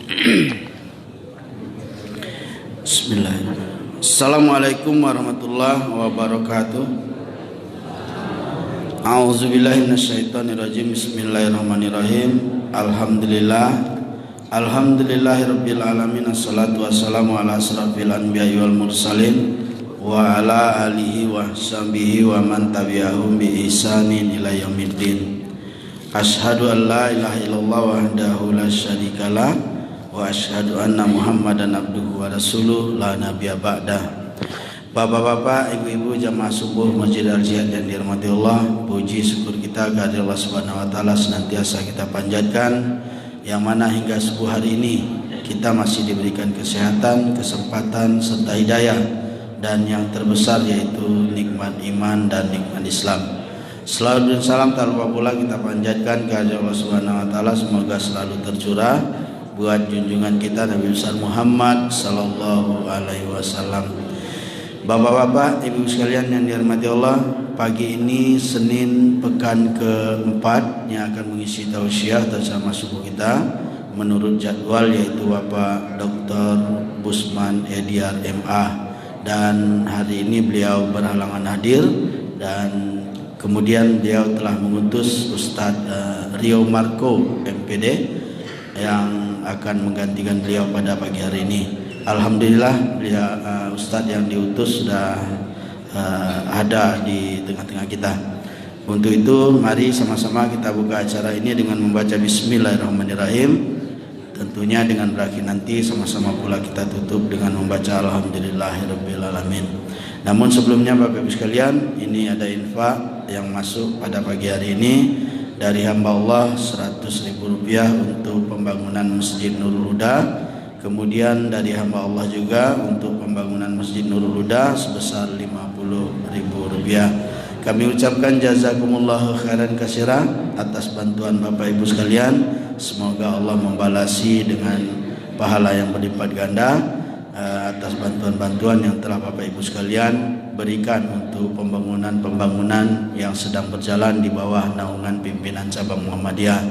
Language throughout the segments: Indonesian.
Bismillahirrahmanirrahim. Assalamualaikum warahmatullahi wabarakatuh. A'udzubillahi minasyaitonirrajim. Bismillahirrahmanirrahim. Alhamdulillahirabbil alamin. Assalatu wassalamu ala asrafil anbiya'i wal mursalin wa ala alihi wa sahbihi wa man tabi'ahum bi ihsanin ila yaumiddin. Asyhadu an la ilaha illallah wahdahu la syarikalah wa asyhadu anna Muhammadan abduhu wa rasuluh la nabiyya ba'dah. Bapak-bapak, ibu-ibu jamaah subuh Masjid Al-Jihad yang dirahmati Allah, puji syukur kita kepada Allah Subhanahu wa taala senantiasa kita panjatkan, yang mana hingga subuh hari ini kita masih diberikan kesehatan, kesempatan serta hidayah, dan yang terbesar yaitu nikmat iman dan nikmat Islam. Salawat dan salam tanpa pula kita panjatkan kepada Allah Subhanahu wa taala, semoga selalu tercurah buat junjungan kita Nabi besar Muhammad sallallahu alaihi wasallam. Bapak-bapak, ibu sekalian yang dirahmati Allah, pagi ini Senin pekan keempat yang akan mengisi tausiah bersama suku kita menurut jadwal, yaitu Bapak Dr. Busman Ediar MA, dan hari ini beliau berhalangan hadir, dan kemudian beliau telah mengutus Ustadz Rio Marco MPD yang akan menggantikan beliau pada pagi hari ini. Alhamdulillah beliau Ustadz yang diutus sudah ada di tengah-tengah kita. Untuk itu mari sama-sama kita buka acara ini dengan membaca Bismillahirrahmanirrahim. Tentunya dengan berakhir nanti sama-sama pula kita tutup dengan membaca Alhamdulillahirabbil alamin. Namun sebelumnya Bapak Ibu sekalian, ini ada infak yang masuk pada pagi hari ini dari hamba Allah, Rp100.000 untuk pembangunan Masjid Nurul Huda. Kemudian dari hamba Allah juga untuk pembangunan Masjid Nurul Huda sebesar Rp50.000. Kami ucapkan jazakumullahu khairan katsira atas bantuan Bapak Ibu sekalian. Semoga Allah membalasi dengan pahala yang berlipat ganda atas bantuan-bantuan yang telah Bapak Ibu sekalian berikan untuk pembangunan yang sedang berjalan di bawah naungan pimpinan cabang Muhammadiyah.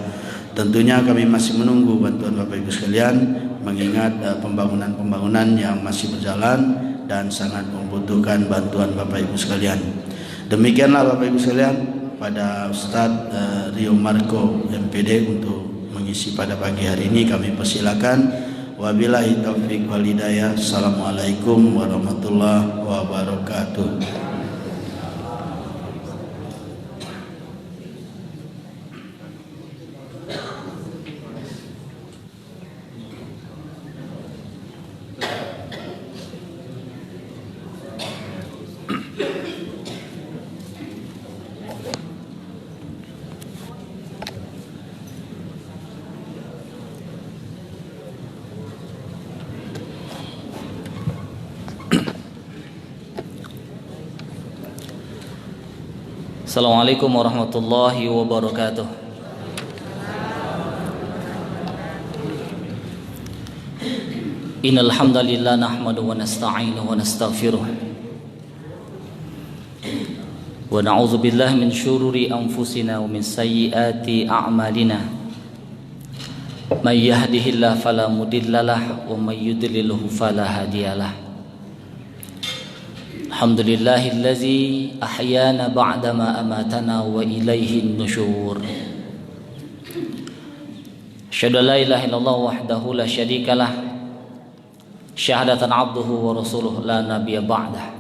Tentunya kami masih menunggu bantuan Bapak Ibu sekalian, mengingat pembangunan yang masih berjalan dan sangat membutuhkan bantuan Bapak Ibu sekalian. Demikianlah Bapak Ibu sekalian, pada Ustadz Rio Marco MPD untuk mengisi pada pagi hari ini kami persilakan. Wabillahi taufiq wal hidayah. Assalamualaikum warahmatullahi wabarakatuh. Assalamualaikum warahmatullahi wabarakatuh. Innal hamdalillah nahmaduhu wa nasta'inuhu wa nastaghfiruh wa na'udzu billahi min syururi anfusina wa min sayyiati a'malina. May yahdihillahu fala mudhillalah wa may yudlilhu fala hadiyalah. Alhamdulillahillazi ahyana ba'dama amatana wa ilaihin nusyur. Asyhadu an la ilaha illallah wahdahu la syarikalah, syahadatan abduhu wa rasuluh la nabiyya ba'dah.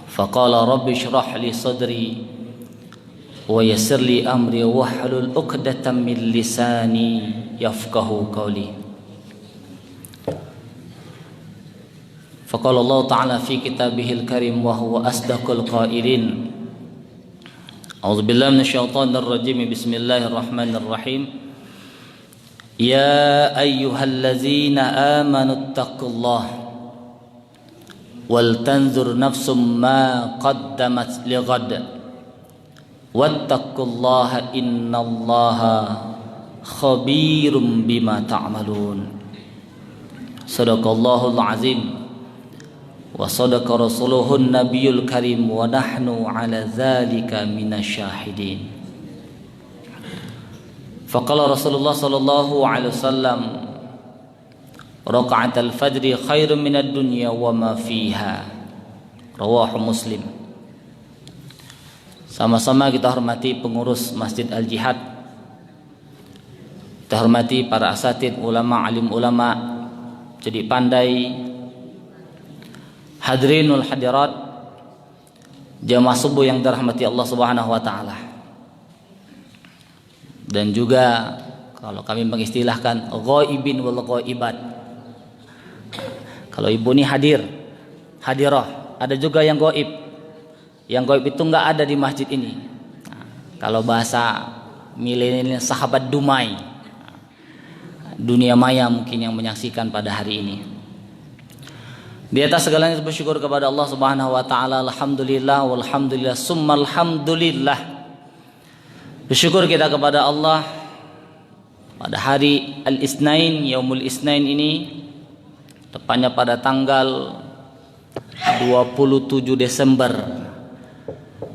Faqala rabbi shrah li sadri wa yassir li amri wahlul 'uqdatam min lisani yafqahu qawli. Faqala Allah Ta'ala fi kitabihil karim wa huwa asdaqul qailin. A'udzu billahi minasyaitonir rajim. Bismillahirrahmanirrahim. Ya ayyuhallazina amanu taqullaha wal tanzur nafsum ma qaddamat lighad wattaqullaha innallaha khabirum bima ta'malun. Sadaqallahul azim. Wa sadaqa rasuluhun nabiyul karim wa nahnu ala dzalika minasyahidin. Faqala Rasulullah sallallahu alaihi wasallam Raka'atul fajri khairun minad dunya wa ma fiha. Rawahu Muslim. Sama-sama kita hormati pengurus Masjid Al-Jihad. Kita hormati para asatid, ulama, alim ulama, jadi pandai, hadirinul hadirat, jamaah subuh yang dirahmati Allah Subhanahu wa taala. Dan juga kalau kami mengistilahkan ghaibin wal ghaibat. Kalau ibu ini hadir, hadirah, ada juga yang gaib. Yang gaib itu enggak ada di masjid ini. Nah, kalau bahasa milenial sahabat dumai, dunia maya mungkin yang menyaksikan pada hari ini. Di atas segalanya bersyukur kepada Allah Subhanahu wa taala. Alhamdulillah walhamdulillah summal hamdulillah. Bersyukur kita kepada Allah pada hari Al-Itsnain, Yaumul Itsnain ini, tepatnya pada tanggal 27 Desember,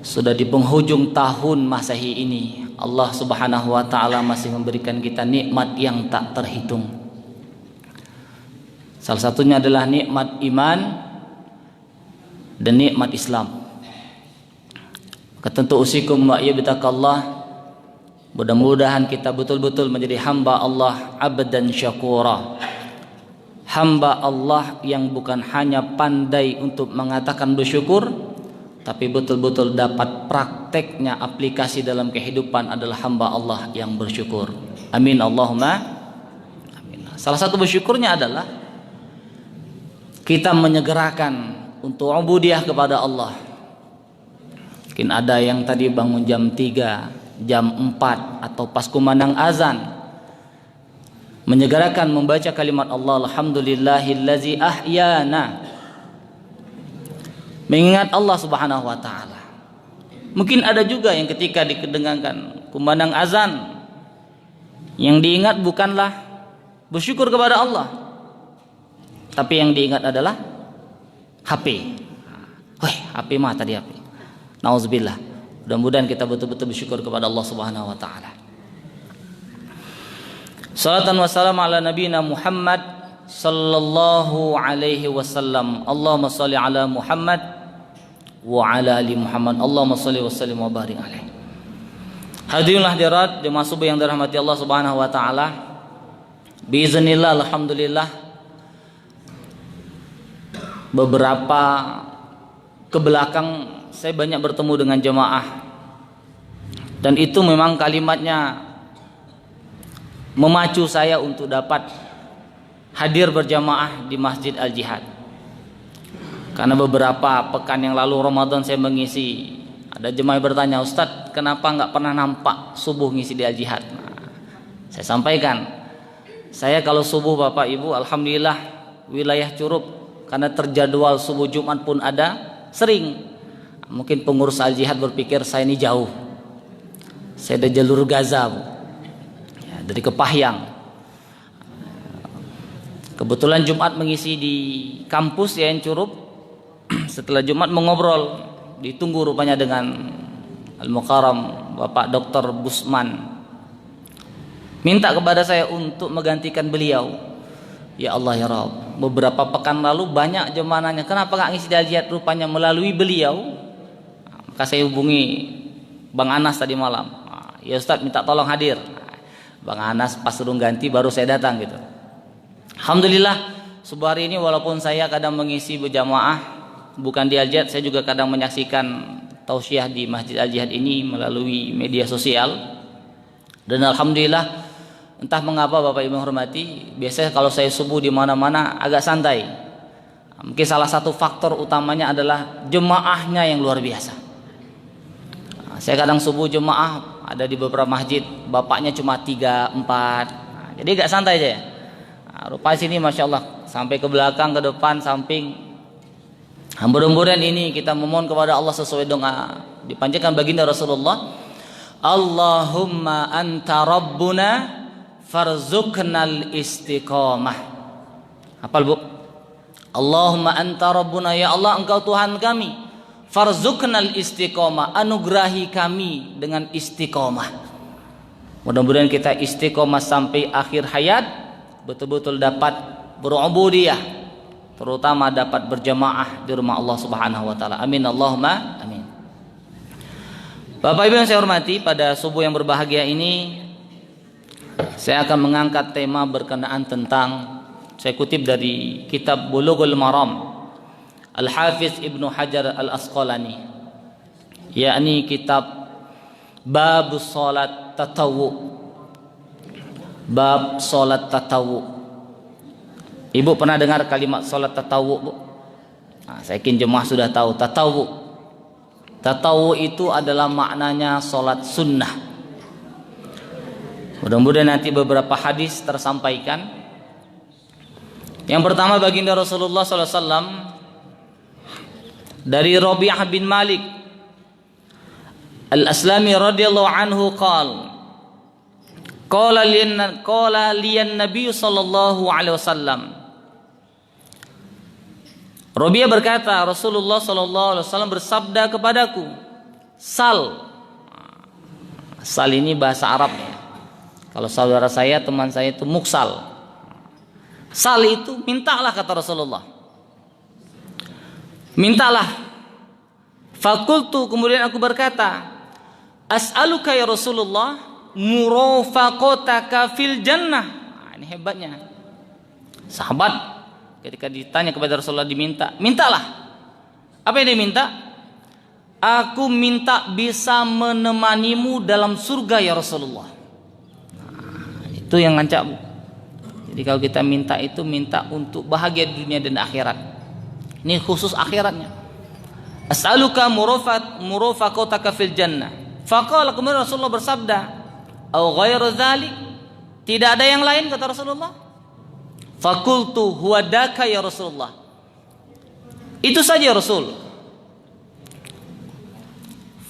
sudah di penghujung tahun Masehi ini. Allah Subhanahu wa taala masih memberikan kita nikmat yang tak terhitung. Salah satunya adalah nikmat iman dan nikmat Islam. Ketentu usikum wa iyyabitakallah. Mudah-mudahan kita betul-betul menjadi hamba Allah abdan syakura. Hamba Allah yang bukan hanya pandai untuk mengatakan bersyukur, tapi betul-betul dapat prakteknya, aplikasi dalam kehidupan adalah hamba Allah yang bersyukur. Amin Allahumma amin. Salah satu bersyukurnya adalah kita menyegerakan untuk ubudiyah kepada Allah. Mungkin ada yang tadi bangun jam 3, jam 4 atau pas kumandang azan, menyegerakan membaca kalimat Allah, alhamdulillahillazi ahyana, mengingat Allah Subhanahu wa taala. Mungkin ada juga yang ketika dikedengangkan kumandang azan, yang diingat bukanlah bersyukur kepada Allah, tapi yang diingat adalah HP. Wih, HP mah tadi HP. Nauzubillah. Mudah-mudahan kita betul-betul bersyukur kepada Allah Subhanahu wa taala. Salatan wassalamu ala nabiyina Muhammad sallallahu alaihi wasallam. Allahumma shalli ala Muhammad wa ala ali Muhammad. Allahumma shalli wa sallim wa barik alaihi. Hadirin hadirat jemaah subuh yang dirahmati Allah Subhanahu wa taala. Biiznillah alhamdulillah, beberapa kebelakang saya banyak bertemu dengan jemaah, dan itu memang kalimatnya memacu saya untuk dapat hadir berjamaah di Masjid Al-Jihad. Karena beberapa pekan yang lalu Ramadan saya mengisi, ada jemaah bertanya, Ustadz kenapa nggak pernah nampak subuh ngisi di Al-Jihad? Nah, saya sampaikan, saya kalau subuh Bapak Ibu alhamdulillah wilayah Curup, karena terjadwal subuh Jumat pun ada, sering. Mungkin pengurus Al-Jihad berpikir saya ini jauh, saya ada jalur Gaza Bu, ya, dari Kepahyang. Kebetulan Jumat mengisi di kampus ya Curup. Setelah Jumat mengobrol, ditunggu rupanya dengan Al-Mukarram Bapak Dr. Busman, minta kepada saya untuk menggantikan beliau. Ya Allah ya Rabb, beberapa pekan lalu banyak jemaah nanya kenapa nggak ngisi di Al-Jihad, rupanya melalui beliau. Maka saya hubungi Bang Anas tadi malam, ya Ustadz minta tolong hadir. Bang Anas pas suruh ganti baru saya datang gitu. Alhamdulillah subuh hari ini walaupun saya kadang mengisi berjamaah bukan di Al-Jihad, saya juga kadang menyaksikan tausiah di Masjid Al-Jihad ini melalui media sosial. Dan alhamdulillah, entah mengapa Bapak Ibu hormati, biasanya kalau saya subuh di mana-mana agak santai. Mungkin salah satu faktor utamanya adalah jemaahnya yang luar biasa. Saya kadang subuh jemaah ada di beberapa masjid, bapaknya cuma 3, 4, jadi agak santai aja. Rupa sini Masya Allah, sampai ke belakang, ke depan, samping. Mudah-mudahan ini kita memohon kepada Allah sesuai doa dipanjatkan baginda Rasulullah, Allahumma anta rabbuna farzuqnal istiqamah. Hafal Bu? Allahumma anta rabbuna, ya Allah engkau Tuhan kami, farzuqnal istiqamah, anugerahi kami dengan istiqamah. Mudah-mudahan kita istiqamah sampai akhir hayat, betul-betul dapat berubudiyah, terutama dapat berjamaah di rumah Allah Subhanahu wa taala. Amin Allahumma amin. Bapak Ibu yang saya hormati, pada subuh yang berbahagia ini saya akan mengangkat tema berkenaan tentang, saya kutip dari kitab Bulughul Maram Al-Hafiz Ibnu Hajar Al-Asqalani, yakni kitab bab salat tatawwu. Bab salat tatawwu. Ibu pernah dengar kalimat salat tatawwu, Bu? Nah, saya yakin jemaah sudah tahu tatawwu. Tatawwu itu adalah maknanya salat sunnah. Mudah-mudahan nanti beberapa hadis tersampaikan. Yang pertama, baginda Rasulullah SAW dari Rabi'ah bin Malik Al-Aslami radhiyallahu anhu qala liyan Nabi sallallahu alaihi wasallam. Rabi'ah berkata, Rasulullah sallallahu alaihi wasallam bersabda kepadaku, sal. Sal ini bahasa Arab ya. Kalau saudara saya, teman saya itu muksal. Sal itu mintalah, kata Rasulullah. Mintalah. Fakultu, kemudian aku berkata, as'aluka ya Rasulullah murafaqataka fil jannah. Nah, ini hebatnya. Sahabat ketika ditanya kepada Rasulullah diminta, mintalah. Apa yang diminta? Aku minta bisa menemanimu dalam surga ya Rasulullah. Nah, itu yang ngancak, Bu. Jadi kalau kita minta itu minta untuk bahagia di dunia dan akhirat. Ini khusus akhiratnya. As'aluka murafaqataka fil jannah. Faqala, kemudian Rasulullah bersabda, au ghairu dzalik, tidak ada yang lain, kata Rasulullah. Fakultu huwa daka ya Rasulullah. Itu saja ya Rasul.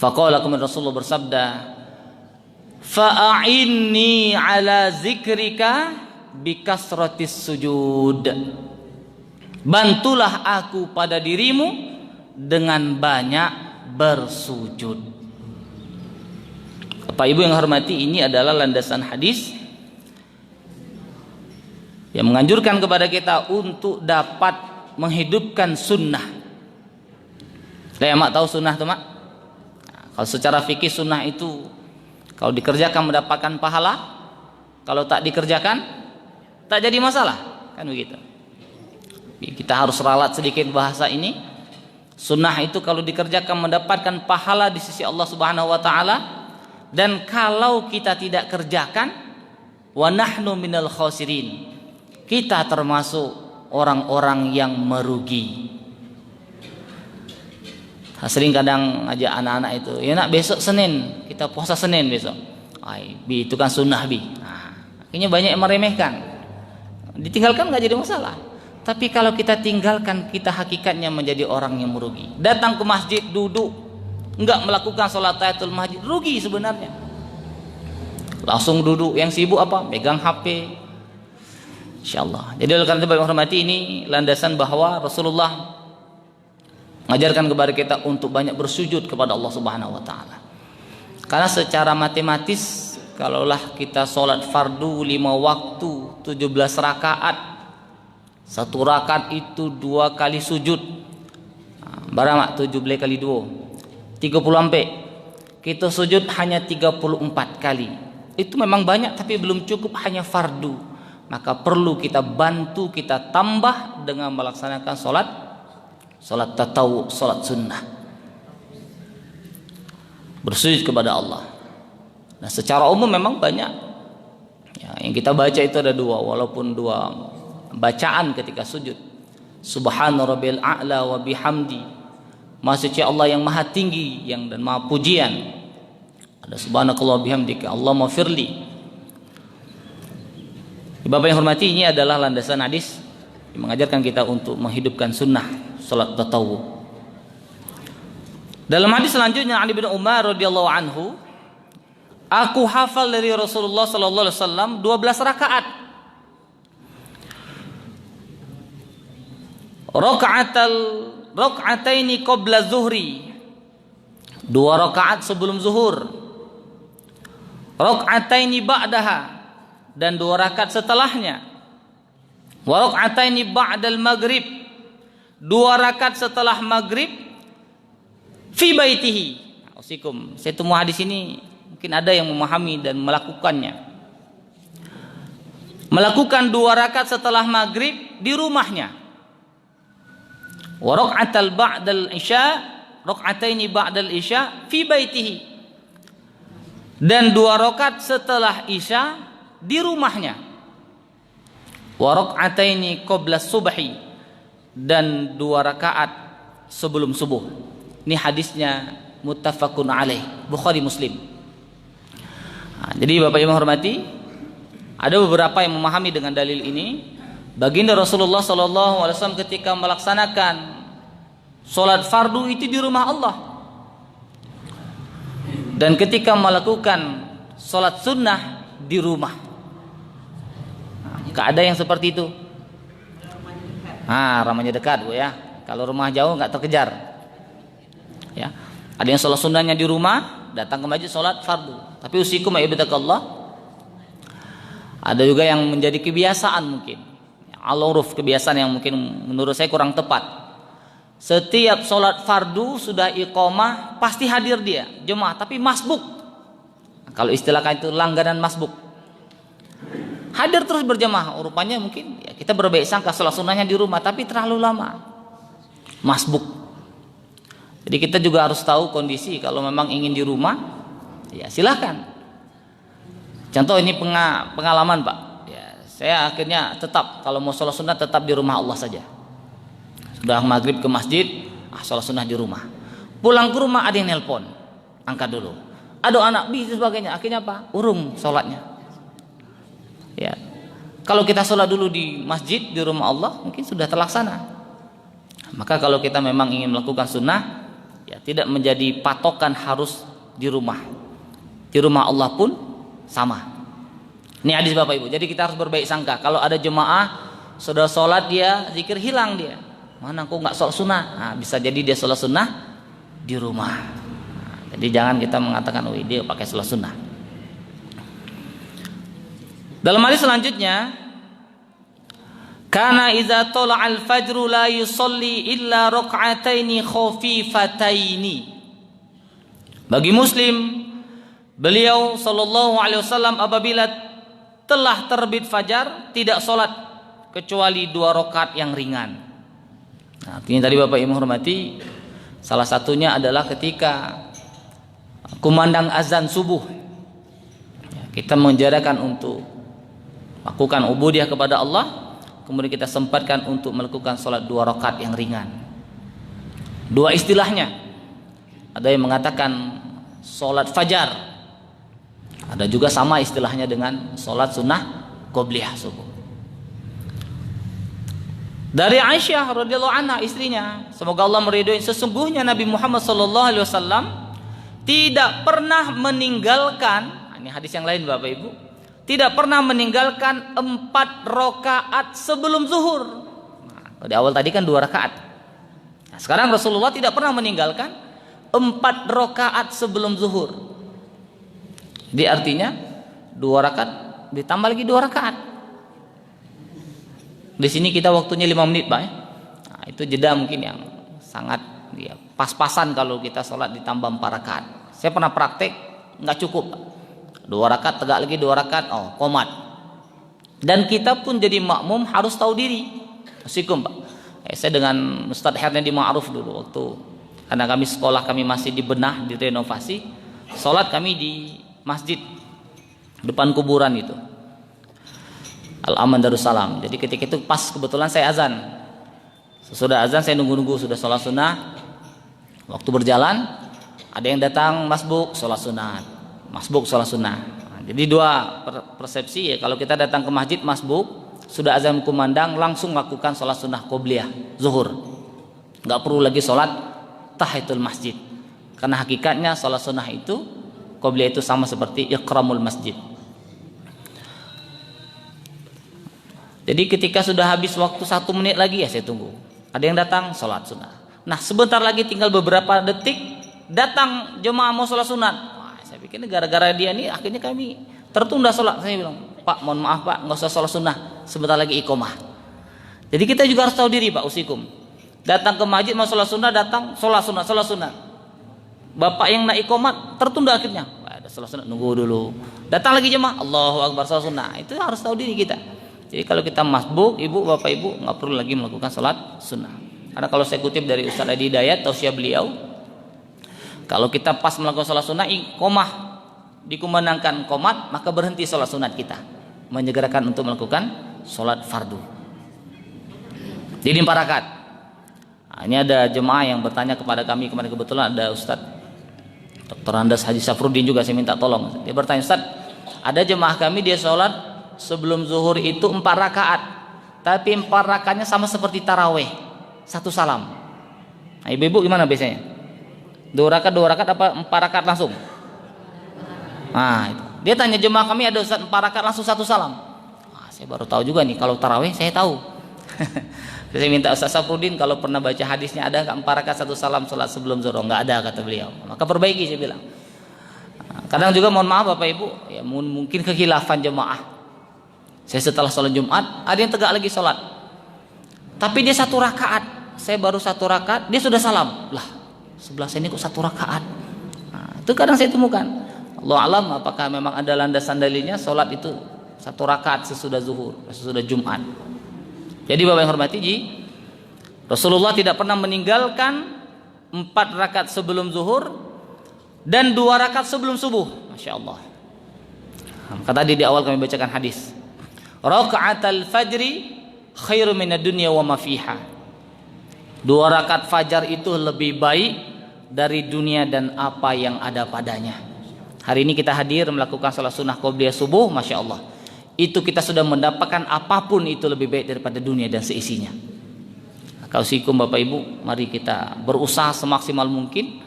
Faqala, kemudian Rasulullah bersabda, fa'inni ala zikrika bikasratis sujud. Bantulah aku pada dirimu dengan banyak bersujud. Bapak Ibu yang hormati, ini adalah landasan hadis yang menganjurkan kepada kita untuk dapat menghidupkan sunnah. Saya mak tahu sunnah tuh, Mak? Nah, kalau secara fikih sunnah itu kalau dikerjakan mendapatkan pahala, kalau tak dikerjakan tak jadi masalah, kan begitu. Kita harus ralat sedikit bahasa ini. Sunnah itu kalau dikerjakan mendapatkan pahala di sisi Allah Subhanahu wa taala, dan kalau kita tidak kerjakan, wa nahnu minal khasirin, kita termasuk orang-orang yang merugi. Sering kadang ngajak anak-anak itu, ya nak besok Senin, kita puasa Senin besok. Ay, bi itu kan sunnah bi. Nah, akhirnya banyak yang meremehkan. Ditinggalkan nggak jadi masalah. Tapi kalau kita tinggalkan, kita hakikatnya menjadi orang yang merugi. Datang ke masjid duduk, enggak melakukan sholat tahiyatul masjid, rugi sebenarnya. Langsung duduk, yang sibuk apa? Pegang HP. Insyaallah. Jadi oleh karena itu, Bapak hormati, ini landasan bahwa Rasulullah mengajarkan kepada kita untuk banyak bersujud kepada Allah Subhanahu wa taala. Karena secara matematis, kalaulah kita sholat fardu 5 waktu 17 rakaat, 1 rakaat itu 2 kali sujud. Berapa? 17 kali 2 30 ampe. Kita sujud hanya 34 kali. Itu memang banyak, tapi belum cukup hanya fardu. Maka perlu kita bantu, kita tambah dengan melaksanakan salat tatawwu, salat sunnah. Bersujud kepada Allah. Nah, secara umum memang banyak. Ya, yang kita baca itu ada 2, walaupun 2 bacaan ketika sujud. Subhana rabbil a'la wa bihamdi. Maha suci Allah yang maha tinggi yang dan maha pujian. Ada subhanakallah bihamdika Allahumma firli. Bapak yang hormati, ini adalah landasan hadis yang mengajarkan kita untuk menghidupkan sunnah salat tatawwu. Dalam hadis selanjutnya, Ali bin Umar radhiyallahu anhu, aku hafal dari Rasulullah sallallahu alaihi wasallam 12 rakaat. Raka'ataini qabla zuhri, 2 rakaat sebelum zuhur. Raka'ataini ba'daha, dan 2 rakaat setelahnya. Wa rak'ataini ba'dal maghrib, 2 rakaat setelah maghrib, fi baitihi. Usikum, saya temu hadis ini mungkin ada yang memahami dan melakukannya. Melakukan 2 rakaat setelah maghrib di rumahnya. Wa rak'atal ba'dal isya, rak'ataini ba'dal isya fi baitihi. Dan 2 rakaat setelah isya di rumahnya. Wa rak'ataini qabla subhi, dan 2 rakaat sebelum subuh. Ini hadisnya muttafaqun alaih, Bukhari Muslim. Nah, jadi Bapak Ibu hormati, ada beberapa yang memahami dengan dalil ini. Baginda Rasulullah SAW ketika melaksanakan sholat fardu itu di rumah Allah, dan ketika melakukan sholat sunnah di rumah. Nah, ada yang seperti itu. Rumahnya dekat, Bu ya. Kalau rumah jauh nggak terkejar. Ya. Ada yang sholat sunnahnya di rumah, datang ke masjid sholat fardu. Tapi usikum ayyubatakallah. Ada juga yang menjadi kebiasaan mungkin. Al-uruf, kebiasaan yang mungkin menurut saya kurang tepat. Setiap sholat fardu sudah iqamah pasti hadir dia jemaah, tapi masbuk. Kalau istilahkan itu langganan masbuk. Hadir terus berjemaah. Rupanya mungkin ya, kita berbaik sangka sholat sunnahnya di rumah, tapi terlalu lama masbuk. Jadi kita juga harus tahu kondisi. Kalau memang ingin di rumah, ya silahkan. Contoh ini pengalaman Pak. Saya akhirnya tetap kalau mau sholat sunnah tetap di rumah Allah saja. Sudah maghrib ke masjid, sholat sunnah di rumah. Pulang ke rumah ada yang nelpon, angkat dulu. Ada anak bis sebagainya. Akhirnya apa? Urung sholatnya. Ya, kalau kita sholat dulu di masjid di rumah Allah mungkin sudah terlaksana. Maka kalau kita memang ingin melakukan sunnah, ya tidak menjadi patokan harus di rumah. Di rumah Allah pun sama. Ini hadis Bapak Ibu. Jadi kita harus berbaik sangka. Kalau ada jemaah sudah sholat dia zikir, hilang dia. Mana kok nggak sholat sunnah? Nah, bisa jadi dia sholat sunnah di rumah. Nah, jadi jangan kita mengatakan, oh dia pakai sholat sunnah. Dalam hadis selanjutnya, karena iza tala'al fajru la yusalli illa rak'ataini khafifataini. Bagi Muslim, beliau sallallahu alaihi wasallam apabila telah terbit fajar tidak sholat kecuali 2 rakaat yang ringan. Nah, ini tadi Bapak Ibu hormati, salah satunya adalah ketika kumandang azan subuh, ya, kita menjarakan untuk lakukan ubudiyah kepada Allah, kemudian kita sempatkan untuk melakukan sholat 2 rakaat yang ringan. 2 istilahnya, ada yang mengatakan sholat fajar, ada juga sama istilahnya dengan sholat sunnah qobliyah subuh. Dari Aisyah radhiyallahu anha istrinya, semoga Allah meridhoi, sesungguhnya Nabi Muhammad SAW tidak pernah meninggalkan, ini hadis yang lain Bapak Ibu, tidak pernah meninggalkan 4 rakaat sebelum zuhur. Nah, di awal tadi kan 2 rakaat. Nah, sekarang Rasulullah tidak pernah meninggalkan 4 rakaat sebelum zuhur. Jadi artinya 2 rakaat ditambah lagi 2 rakaat. Di sini kita waktunya 5 menit, Pak. Nah, itu jeda mungkin yang sangat ya, pas-pasan kalau kita sholat ditambah 4 rakaat. Saya pernah praktek nggak cukup, Pak. 2 rakaat tegak lagi 2 rakaat, qomat. Dan kita pun jadi makmum harus tahu diri. Assalamualaikum, Pak. Saya dengan Ustaz Hernendi Ma'ruf dulu waktu, karena kami sekolah kami masih dibenah, direnovasi, sholat kami di masjid depan kuburan itu, Al-Aman Darussalam. Jadi ketika itu pas kebetulan saya azan. Sesudah azan saya nunggu-nunggu sudah sholat sunnah. Waktu berjalan ada yang datang masbuk sholat sunnah, masbuk sholat sunnah. Nah, jadi 2 persepsi ya. Kalau kita datang ke masjid masbuk, sudah azan kumandang langsung lakukan sholat sunnah qobliyah zuhur. Nggak perlu lagi sholat tahiyatul masjid. Karena hakikatnya sholat sunnah itu qobliyah itu sama seperti iqramul masjid. Jadi ketika sudah habis waktu 1 menit lagi ya saya tunggu. Ada yang datang sholat sunnah. Nah sebentar lagi tinggal beberapa detik datang jemaah mau sholat sunat. Wah, saya pikir gara-gara dia nih akhirnya kami tertunda sholat. Saya bilang, Pak mohon maaf Pak, nggak usah sholat sunnah, sebentar lagi iqomah. Jadi kita juga harus tahu diri Pak usikum. Datang ke masjid mau sholat sunnah, datang sholat sunnah. Bapak yang naik komat tertunda akhirnya. Ada sholat sunnah, nunggu dulu. Datang lagi jemaah, Allahu Akbar sholat sunnah. Itu harus tahu diri kita. Jadi kalau kita masbuk, ibu, bapak, ibu nggak perlu lagi melakukan sholat sunnah. Karena kalau saya kutip dari Ustaz Adi Hidayat, tausiah beliau, kalau kita pas melakukan sholat sunnah, iqomah dikumandangkan komat, maka berhenti sholat sunat kita, menyegerakan untuk melakukan sholat fardu. Jadi 4 rakaat. Nah, ini ada jemaah yang bertanya kepada kami kemarin, kebetulan ada Ustaz Dr. Andas Haji Safruddin juga, saya minta tolong. Dia bertanya, Ustaz, ada jemaah kami dia sholat sebelum zuhur itu 4 rakaat, tapi 4 rakaatnya sama seperti taraweh, 1 salam. Nah, ibu-ibu gimana biasanya? 2 rakaat apa 4 rakaat langsung? Nah, itu. Dia tanya jemaah kami ada Ustaz 4 rakaat langsung 1 salam. Nah, saya baru tahu juga nih, kalau taraweh saya tahu. Saya minta Ustaz Safruddin kalau pernah baca hadisnya ada 4 rakaat 1 salam sholat sebelum zuhur? Enggak ada kata beliau. Maka perbaiki, saya bilang. Nah, kadang juga mohon maaf Bapak Ibu, ya mungkin kekhilafan jemaah. Saya setelah sholat Jumat, ada yang tegak lagi sholat, tapi dia 1 rakaat, saya baru 1 rakaat, dia sudah salam. Lah, sebelah saya ini kok 1 rakaat? Nah, itu kadang saya temukan. Allah alam, apakah memang ada landasan dalilnya sholat itu 1 rakaat sesudah zuhur, sesudah Jumat. Jadi Bapak yang hormati, Rasulullah tidak pernah meninggalkan 4 rakaat sebelum zuhur dan 2 rakaat sebelum subuh. Masya Allah. Kata tadi di awal kami bacakan hadis, raka'atal fajri khairu minad dunya wa ma fiha. 2 rakaat fajar itu lebih baik dari dunia dan apa yang ada padanya. Hari ini kita hadir melakukan salat sunnah qobliyah subuh, Masya Allah. Itu kita sudah mendapatkan apapun itu lebih baik daripada dunia dan seisinya. Kausikum Bapak Ibu, mari kita berusaha semaksimal mungkin.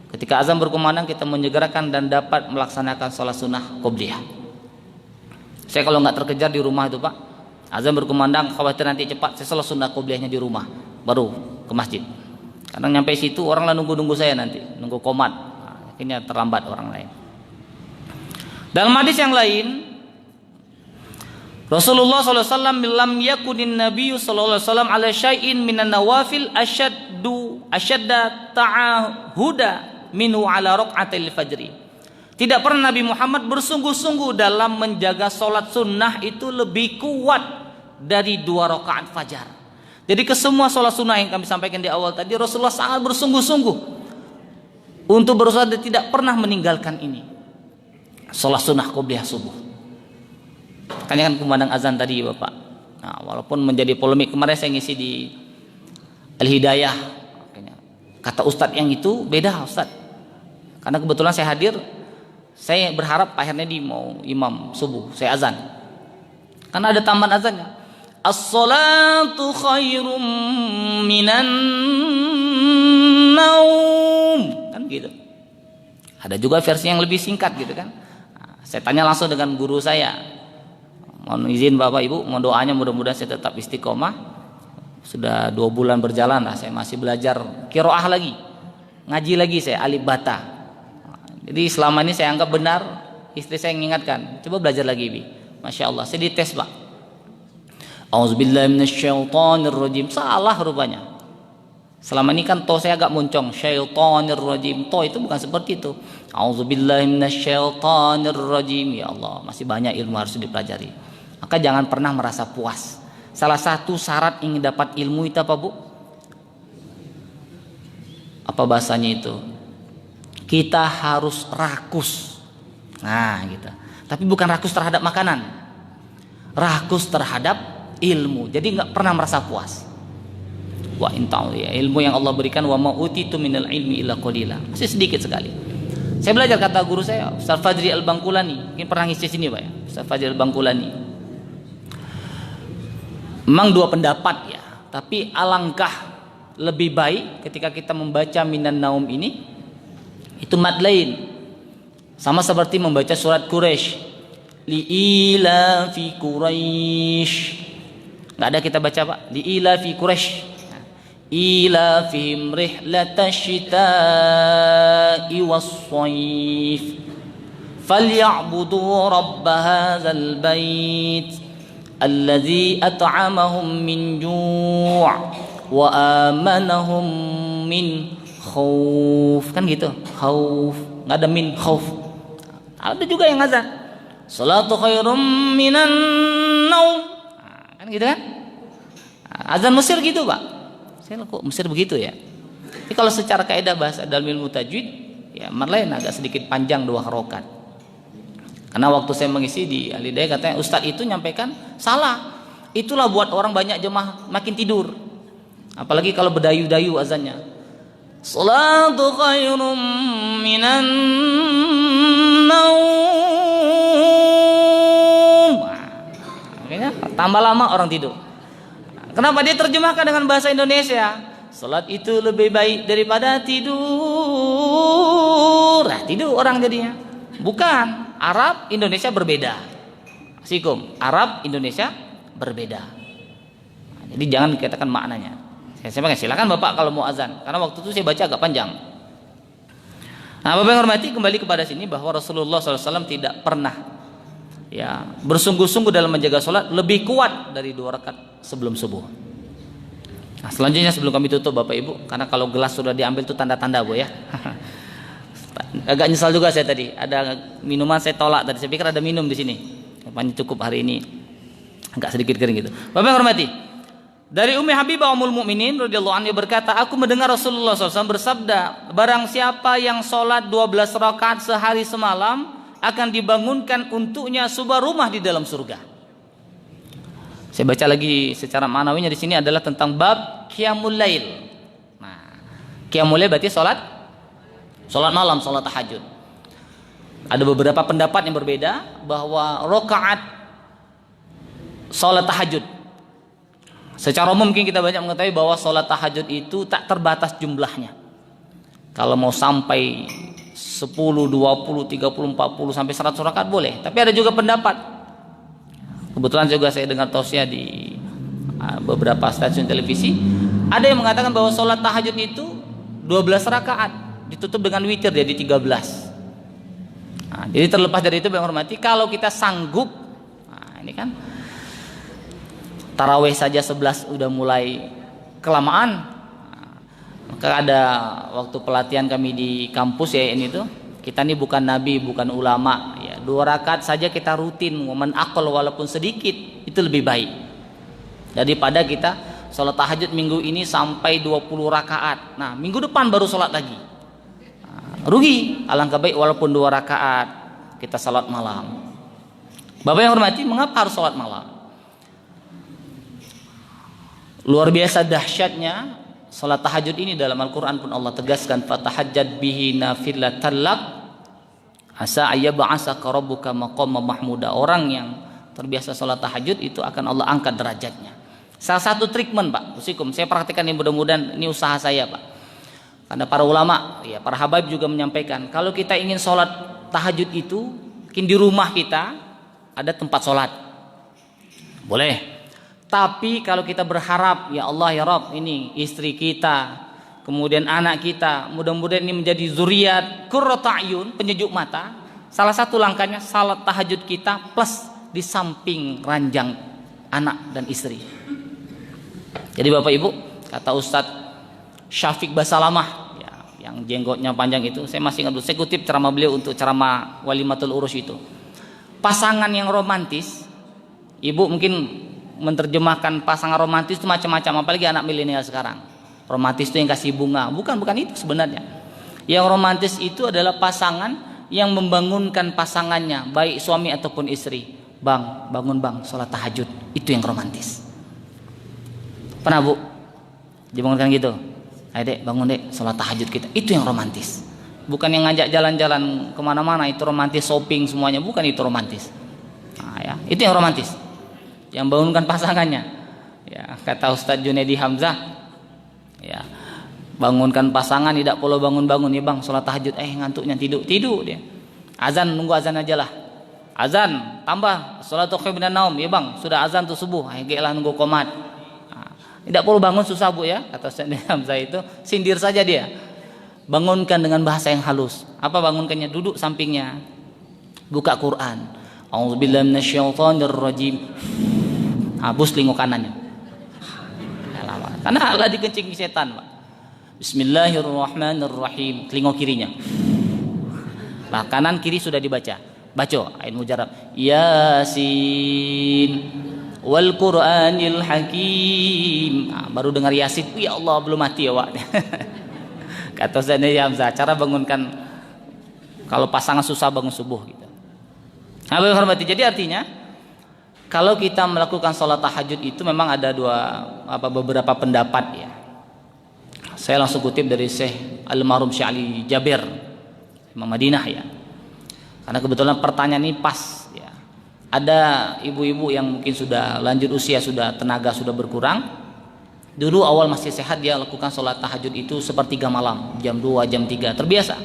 Ketika azan berkumandang kita menyegerakan dan dapat melaksanakan salat sunnah qobliyah. Saya kalau nggak terkejar di rumah itu Pak, azan berkumandang khawatir nanti cepat saya sholat sunnah qobliyahnya di rumah baru ke masjid. Kadang nyampe situ orang lah nunggu saya nanti, nunggu komat. Nah, akhirnya terlambat orang lain. Dalam hadis yang lain, Rasulullah SAW lam yakunin Nabi SAW ala syai'in minan nawafil asyadda ta'ahuda minhu ala raq'atil fajri. Tidak pernah Nabi Muhammad bersungguh-sungguh dalam menjaga sholat sunnah itu lebih kuat dari 2 rakaat fajar. Jadi ke semua sholat sunnah yang kami sampaikan di awal tadi, Rasulullah sangat bersungguh-sungguh untuk berusaha dan tidak pernah meninggalkan ini. Sholat sunnah qobliyah subuh. Makanya kan kumandang azan tadi Bapak. Nah, walaupun menjadi polemik, kemarin saya ngisi di Al-Hidayah. Kata Ustadz yang itu beda Ustadz. Karena kebetulan saya hadir, saya berharap Pak Hernedi mau imam subuh, saya azan. Karena ada tambahan azannya. As-salatu khairum minan naum. Kan gitu. Ada juga versi yang lebih singkat gitu kan. Nah, saya tanya langsung dengan guru saya. Mohon izin Bapak Ibu, mohon doanya mudah-mudahan saya tetap istiqomah. Sudah 2 bulan berjalan lah, saya masih belajar qiraah lagi. Ngaji lagi saya alif bata. Jadi selama ini saya anggap benar, istri saya mengingatkan, coba belajar lagi Bi. Masya Allah, saya dites Pak. Auzubillahi minasyaitonirrajim. Salah rupanya. Selama ini kan to saya agak moncong, syaitonirrajim. To itu bukan seperti itu. Auzubillahi minasyaitonirrajim. Ya Allah, masih banyak ilmu harus dipelajari. Maka jangan pernah merasa puas. Salah satu syarat ingin dapat ilmu itu apa Bu? Apa bahasanya itu? Kita harus rakus. Nah gitu. Tapi bukan rakus terhadap makanan, rakus terhadap ilmu. Jadi nggak pernah merasa puas. Wa inta'u ya, ilmu yang Allah berikan, wa ma utitu minal ilmi illa qalila, masih sedikit sekali. Saya belajar kata guru saya Ustaz Fajri Al-Bangkulani, mungkin pernah ngisi sini Pak ya, Ustaz Fajri Al-Bangkulani. Memang 2 pendapat ya, tapi alangkah lebih baik ketika kita membaca minan naum ini itu mad lain, sama seperti membaca surat Quraisy, liila fi Quraisy. Nggak ada kita baca Pak, liila fi Quraisy, ila fihim rihlatasyita'i was-shayf falyabudu rabb hadzal bait Allazi at'amahum min ju' wa amanahum min khauf. Kan gitu, khauf. Enggak ada min khauf. Ada juga yang azan salatu khairum minan naum. Kan gitu kan? Azan Mesir gitu, Pak. Saya kok Mesir begitu ya. Tapi kalau secara kaidah bahasa dalam ilmu tajwid, ya lain agak sedikit panjang 2 harokat. Karena waktu saya mengisi di Alidaya katanya Ustadz itu nyampaikan salah. Itulah buat orang banyak jemaah makin tidur. Apalagi kalau berdayu-dayu azannya. Salatu khairum minan naum. Makanya tambah lama orang tidur. Kenapa dia terjemahkan dengan bahasa Indonesia? Salat itu lebih baik daripada tidur. Nah, tidur orang jadinya. Bukan. Arab Indonesia berbeda. Assalamualaikum. Arab Indonesia berbeda. Nah, jadi jangan dikatakan maknanya. Saya silakan Bapak kalau mau azan. Karena waktu itu saya baca agak panjang. Nah, Bapak yang hormati, kembali kepada sini bahwa Rasulullah SAW tidak pernah ya bersungguh-sungguh dalam menjaga sholat lebih kuat dari 2 rakaat sebelum subuh. Nah, selanjutnya sebelum kami tutup Bapak Ibu, karena kalau gelas sudah diambil itu tanda-tanda Bu ya. Agak nyesal juga saya tadi, ada minuman saya tolak tadi, saya pikir ada minum di sini. Rupanya cukup hari ini, agak sedikit kering gitu. Bapak yang hormati, dari Ummi Habibah Ummul Mukminin radhiyallahu anha berkata, aku mendengar Rasulullah SAW bersabda, barang siapa yang sholat 12 rakaat sehari semalam akan dibangunkan untuknya sebuah rumah di dalam surga. Saya baca lagi secara manawinya di sini adalah tentang bab qiyamul lail. Nah, qiyamul lail berarti salat malam, salat tahajud. Ada beberapa pendapat yang berbeda bahwa rakaat salat tahajud. Secara umum mungkin kita banyak mengetahui bahwa salat tahajud itu tak terbatas jumlahnya. Kalau mau sampai 10, 20, 30, 40 sampai 100 rakaat boleh. Tapi ada juga pendapat. Kebetulan juga saya dengar tausiah di beberapa stasiun televisi, ada yang mengatakan bahwa sholat tahajud itu 12 rakaat ditutup dengan witir jadi 13. Nah, jadi terlepas dari itu Bang hormati, kalau kita sanggup, nah ini kan tarawih saja 11 udah mulai kelamaan. Nah, maka ada waktu pelatihan kami di kampus ya ini tuh, kita ini bukan nabi, bukan ulama ya, 2 rakaat saja kita rutin momen akal walaupun sedikit itu lebih baik daripada kita sholat tahajud minggu ini sampai 20 rakaat. Nah minggu depan baru sholat lagi. Nah, rugi. Alangkah baik walaupun 2 rakaat kita sholat malam. Bapak yang hormati, mengapa harus sholat malam? Luar biasa dahsyatnya salat tahajud ini. Dalam Al-Quran pun Allah tegaskan, fatahajjad bihi nafilatan lak asa ayyab'asaka rabbuka maqama mahmuda. Orang yang terbiasa salat tahajud itu akan Allah angkat derajatnya. Salah satu treatment Pak Usikum, saya praktikkan ini, mudah-mudahan ini usaha saya Pak. Karena para ulama ya, para habaib juga menyampaikan, kalau kita ingin salat tahajud itu mungkin di rumah kita ada tempat salat boleh. Tapi kalau kita berharap, ya Allah ya Rabb, ini istri kita, kemudian anak kita, mudah-mudahan ini menjadi zuriat qurratu ayun, penyejuk mata. Salah satu langkahnya salat tahajud kita plus di samping ranjang anak dan istri. Jadi Bapak Ibu, kata Ustadz Syafiq Basalamah ya, yang jenggotnya panjang itu, saya masih ingat, saya kutip ceramah beliau untuk ceramah Walimatul Urus itu. Pasangan yang romantis, Ibu mungkin menerjemahkan pasangan romantis itu macam-macam, apalagi anak milenial sekarang. Romantis itu yang kasih bunga, bukan itu sebenarnya. Yang romantis itu adalah pasangan yang membangunkan pasangannya, baik suami ataupun istri. Bang, bangun bang, sholat tahajud. Itu yang romantis. Pernah Bu dibangunkan gitu? Ayo dek, bangun dek, sholat tahajud kita. Itu yang romantis. Bukan yang ngajak jalan-jalan kemana-mana, itu romantis, shopping semuanya, bukan itu romantis. Nah, ya, itu yang romantis. Yang bangunkan pasangannya ya, kata Ustadz Junaidi Hamzah ya, bangunkan pasangan tidak perlu bangun-bangun ya bang, sholat tahajud, ngantuknya tidur dia, azan nunggu azan aja lah, azan tambah sholat khairum minan naum ya bang, sudah azan tuh subuh, lah nunggu qomat. Nah, tidak perlu bangun susah Bu ya, kata Ustadz Junaidi Hamzah itu, sindir saja dia, bangunkan dengan bahasa yang halus. Apa bangunkannya? Duduk sampingnya, buka Quran, a'udzubillahi minasyaitonir rajim. habus telinga kanannya. Karena Allah dikencingi setan, Pak. Bismillahirrahmanirrahim, telinga kirinya. Nah, kanan kiri sudah dibaca. Baca ayat mujarab. Yasin wal Qur'anil Hakim. Nah, baru dengar Yasin, ya Allah belum mati ya, Pak. Kata Ustaz Hamzah, cara bangunkan kalau pasangan susah bangun subuh gitu. Nah, hormati. Jadi artinya kalau kita melakukan sholat tahajud itu memang ada beberapa pendapat ya. Saya langsung kutip dari Syekh Al-Marhum Syekh Ali Jabir Imam Madinah ya. Karena kebetulan pertanyaan ini pas ya. Ada ibu-ibu yang mungkin sudah lanjut usia, sudah tenaga sudah berkurang. Dulu awal masih sehat dia lakukan sholat tahajud itu sepertiga malam, jam 2, jam 3 terbiasa.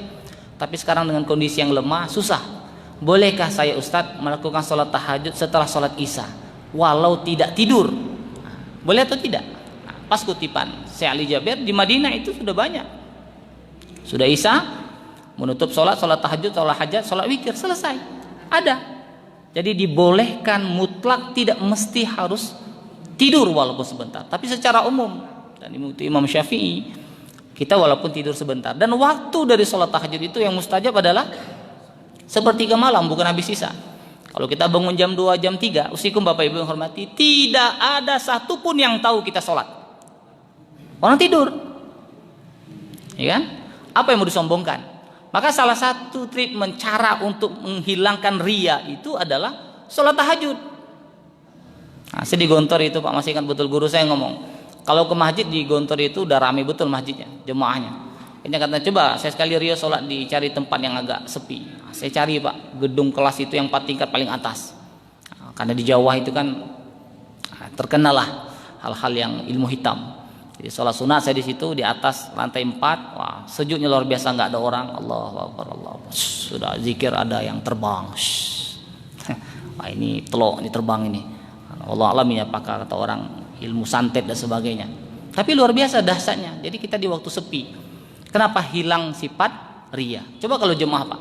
Tapi sekarang dengan kondisi yang lemah susah. Bolehkah saya Ustadz melakukan sholat tahajud setelah sholat isya walau tidak tidur? Boleh atau tidak? Nah, pas kutipan Syekh Ali Jabir di Madinah itu sudah banyak. Sudah isya, menutup sholat tahajud, sholat hajat, sholat witir, selesai. Ada. Jadi dibolehkan mutlak, tidak mesti harus tidur walaupun sebentar. Tapi secara umum, dan Imam Syafi'i, kita walaupun tidur sebentar. Dan waktu dari sholat tahajud itu yang mustajab adalah sepertiga malam, bukan habis sisa. Kalau kita bangun jam 2, jam 3, usikum Bapak Ibu yang hormati, tidak ada satupun yang tahu kita sholat. Orang tidur, ya kan? Apa yang mau disombongkan? Maka salah satu treatment cara untuk menghilangkan ria itu adalah sholat tahajud. Nah, saya di Gontor itu Pak, masih ingat betul guru saya ngomong, kalau ke masjid di Gontor itu udah ramai betul masjidnya, jemaahnya. Kayaknya kata coba saya sekali ria sholat dicari tempat yang agak sepi. Nah, saya cari Pak gedung kelas itu yang 4 tingkat paling atas. Nah, karena di Jawa itu kan terkenal lah hal-hal yang ilmu hitam. Jadi sholat sunat saya di situ di atas lantai 4. Wah, sejuknya luar biasa, nggak ada orang. Allahu Akbar, Allah. Sudah zikir ada yang terbang. Wah, ini telok, ini terbang ini. Allah alam ini apakah kata orang ilmu santet dan sebagainya. Tapi luar biasa dahsyatnya. Jadi kita di waktu sepi. Kenapa hilang sifat ria? Coba kalau jemaah Pak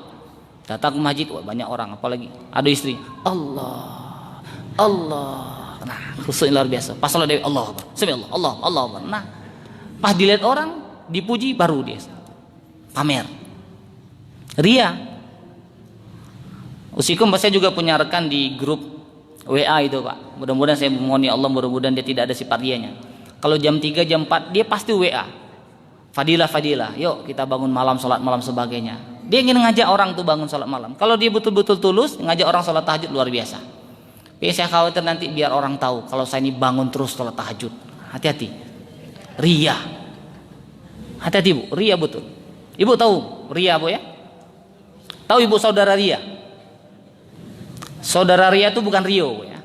datang ke masjid, wah banyak orang, apalagi ada istri, Allah, nah khususnya luar biasa. Pas sholat Dewi, Allah, Allah. Nah, pas dilihat orang, dipuji baru dia pamer, ria. Usikum, saya juga punya rekan di grup WA itu Pak. Mudah-mudahan saya mohon ya Allah, mudah-mudahan dia tidak ada sifat rianya. Kalau jam 3, jam 4 dia pasti WA. Fadilah, yuk kita bangun malam, sholat malam sebagainya. Dia ingin ngajak orang tuh bangun sholat malam. Kalau dia betul-betul tulus ngajak orang sholat tahajud, luar biasa. Tapi saya khawatir nanti biar orang tahu kalau saya ini bangun terus sholat tahajud. Hati-hati, ria. Hati-hati Bu, ria betul. Ibu tahu ria Bu ya? Tahu Ibu saudara ria? Saudara ria itu bukan Rio ya.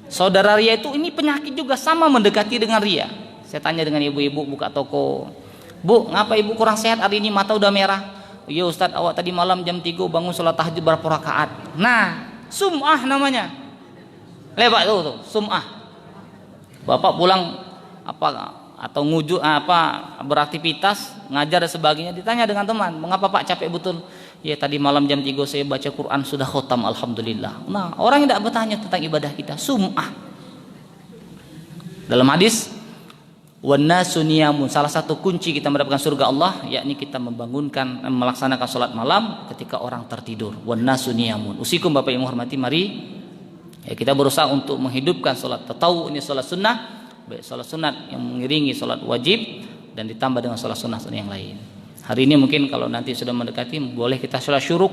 Saudara ria itu ini penyakit juga, sama mendekati dengan ria. Saya tanya dengan ibu-ibu buka toko, Bu, ngapa Ibu kurang sehat hari ini, mata udah merah? Iya Ustadz, awak tadi malam jam 3 bangun sholat tahajud berapa rakaat. Nah, sum'ah namanya. Lebat tuh, sum'ah. Bapak pulang atau beraktivitas, ngajar dan sebagainya, ditanya dengan teman, mengapa Pak capek betul? Ya tadi malam jam 3 saya baca Quran sudah khotam, alhamdulillah. Nah, orang yang tidak bertanya tentang ibadah kita, sum'ah. Dalam hadis, wannasu niyamun, salah satu kunci kita mendapatkan surga Allah yakni kita melaksanakan sholat malam ketika orang tertidur. Wannasu niyamun. Usikum Bapak yang menghormati, mari ya kita berusaha untuk menghidupkan sholat tatawu, ini sholat sunnah, baik sholat sunat yang mengiringi sholat wajib dan ditambah dengan sholat sunnah yang lain. Hari ini mungkin kalau nanti sudah mendekati boleh kita sholat syuruk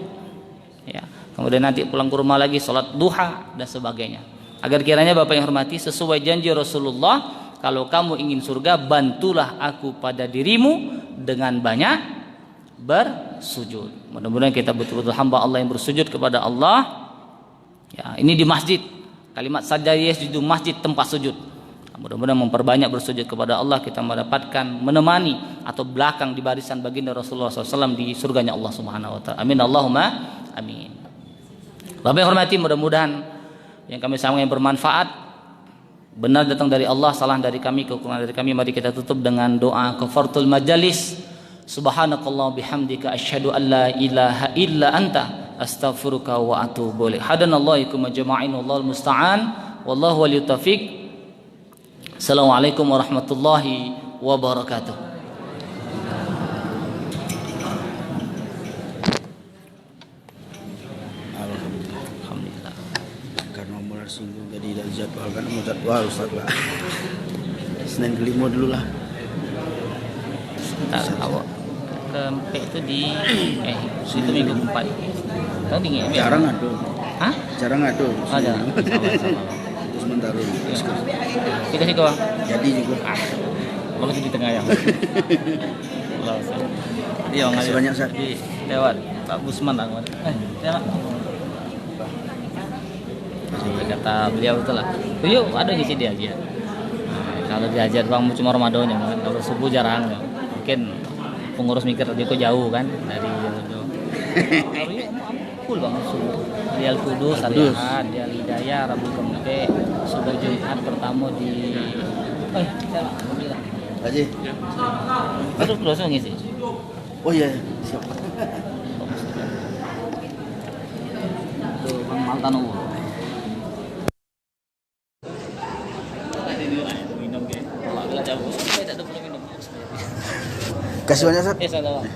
ya. Kemudian nanti pulang ke rumah lagi sholat duha dan sebagainya. Agar kiranya Bapak yang hormati, sesuai janji Rasulullah, kalau kamu ingin surga, bantulah aku pada dirimu dengan banyak bersujud. Mudah-mudahan kita betul-betul hamba Allah yang bersujud kepada Allah. Ya, ini di masjid. Kalimat sajdah di masjid tempat sujud. Mudah-mudahan memperbanyak bersujud kepada Allah, kita mendapatkan menemani atau belakang di barisan baginda Rasulullah SAW di surganya Allah Subhanahu Wa Taala. Amin Allahumma amin. Bapak yang hormati, mudah-mudahan yang kami sampaikan bermanfaat. Benar datang dari Allah, salah dari kami, kekurangan dari kami. Mari kita tutup dengan doa kafaratul majalis. Subhanakallah bihamdika asyhadu an la ilaha illa anta astaghfiruka wa atubu ilaik. Hadanallahu ikum majma'in, wallahul musta'an, wallahu waliyut taufiq. Assalamualaikum warahmatullahi wabarakatuh. Alhamdulillah. Karena nomor singgung tadi dari jadwal kan mau jadwal Ustaz lah. Senin kelima dulu lah. Tak awak keempat itu di itu minggu keempat. Tahu dingin ya? Jarang ada. Hah? Jarang ada. Ada. Terus sementara. Kita sih kawan. Jadi juga. Kalau di tengah ya. Iya, Terima banyak Ustaz. Lewat Pak Busman lah. Ya. Kata beliau itu lah. Yuk, ada di sini dia. Kalau diajar bang cuma Ramadan ya, kalau subuh jarang ya. Mungkin pengurus mikir dia kok jauh kan dari itu. Full bang subuh. Hari Al-Qudus, hari Ahad, hari Hidayah, Rabu Kemis, subuh Jumat pertama di alhamdulillah. Haji. Terus ngisi. Oh iya, siap. Tuh Bang Maltano. Minum ke. Kalau jauh, saya tak ada minum. Kasih banyak Ustaz. Sama.